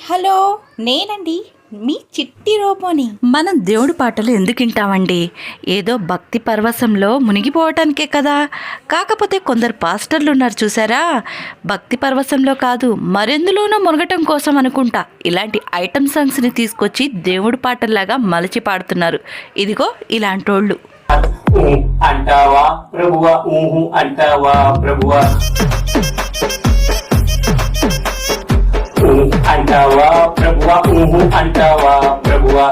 Hello, నేనండి మీ చిట్టి రోబోని. మనం దేవుడి పాటలు ఎందుకు వింటామండి? ఏదో భక్తి పరవశంలో మునిగిపోవటానికే కదా. కాకపోతే కొందరు పాస్టర్లు ఉన్నారు చూసారా, భక్తి పరవశంలో కాదు మరెందులోనో మునగటం కోసం అనుకుంటా ఇలాంటి ఐటమ్ సాంగ్స్ని తీసుకొచ్చి దేవుడి పాటల్లాగా మలచి పాడుతున్నారు. ఇదిగో ఇలాంటోళ్ళు. అంటావా ప్రభువా, ఊహు అంటావా ప్రభువా, అంటావా ప్రభువా, ఊహు అంటావా ప్రభువా.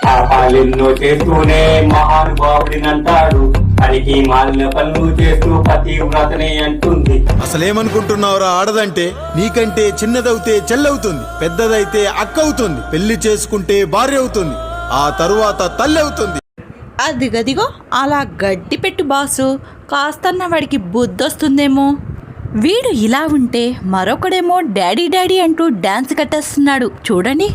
పాపాలెన్నో చేస్తూనే మహానుభావుడినంటాడు, పనికి మాలిన పనులు చేస్తూ పతివ్రతనే అంటుంది. అసలేమనుకుంటున్నావురా? ఆడదంటే నీకంటే చిన్నదవుతే చెల్లవుతుంది, పెద్దదైతే అక్క అవుతుంది, పెళ్లి చేసుకుంటే భార్య అవుతుంది, ఆ తరువాత తల్లి అవుతుంది. అదిగదిగో అలా గడ్డి పెట్టు బాసు, కాస్తన్న వాడికి బుద్ధొస్తుందేమో. వీడు ఇలా ఉంటే మరొకడేమో డాడీ డాడీ అంటూ డాన్స్ కట్టేస్తున్నాడు చూడండి.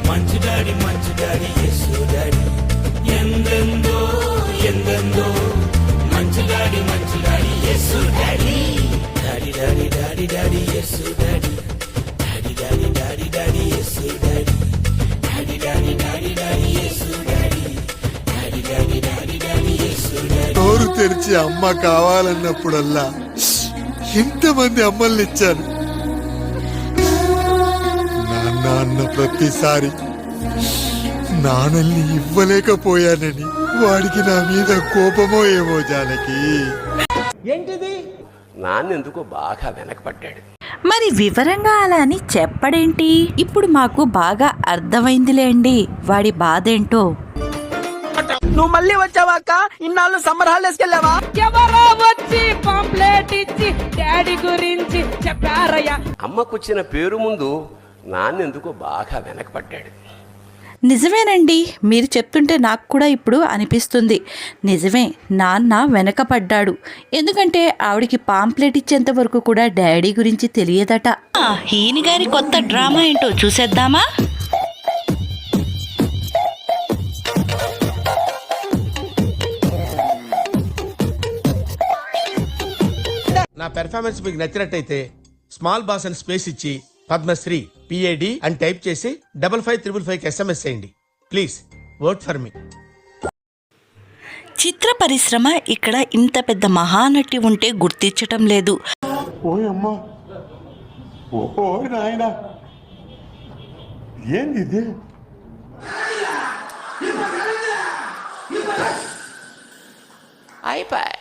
మంచి డాడీ మంచి డాడీ యేసు డాడీ, ఎందెందో ఎందెందో మంచి daddy Yesu daddy, daddy daddy daddy daddy Yesu daddy, daddy daddy daddy daddy Yesu daddy, daddy daddy daddy daddy Yesu daddy, daddy daddy daddy daddy Yesu daddy. నోరు తెరిచి అమ్మ కావాలన్నప్పుడల్లా ఎంతమంది అమ్మల్ని ఇచ్చాను. నాన్న అన్న ప్రతిసారి నాన్నల్ని ఇవ్వలేకపోయానని వాడికి నా మీద కోపమో ఏమో. జానకి ఏంటిది? నాన్నెందుకో బాగా వెనకపడ్డాడు. మరి వివరంగా అలా అని చెప్పడేంటి? ఇప్పుడు మాకు బాగా అర్థమైందిలేండి వాడి బాధేంటో. నువ్వు మళ్ళీ వచ్చావాక? ఇన్నాళ్ళు సమ్మర్ హాలిడేస్కి వెళ్ళావా? ఎవరో వచ్చి పాంప్లెట్ ఇచ్చి డాడీ గురించి చెప్పారయ్యా. అమ్మకొచ్చిన పేరు ముందు నాన్నెందుకో బాగా వెనకపడ్డాడు. నిజమేనండి, మీరు చెప్తుంటే నాకు కూడా ఇప్పుడు అనిపిస్తుంది. నిజమే, నాన్న వెనకపడ్డాడు. ఎందుకంటే ఆవిడికి పాంప్లెట్ ఇచ్చేంత వరకు కూడా డాడీ గురించి తెలియదట. ఈయన గారి కొత్త డ్రామా ఏంటో చూసేద్దామా? నా పెర్ఫార్మెన్స్ మీకు నచ్చినట్టయితే స్మాల్ బాస్ అని స్పేస్ ఇచ్చి పద్మశ్రీ PAD అని టైప్ చేసి 5555 SMS చేయండి. Please vote for me. చిత్ర పరిశ్రమ ఇక్కడ ఇంత పెద్ద మహానటి ఉంటే గుర్తించటం లేదు. ఓయమ్మా, ఓ నాయనా, ఏంది ఇది? అయిపోయి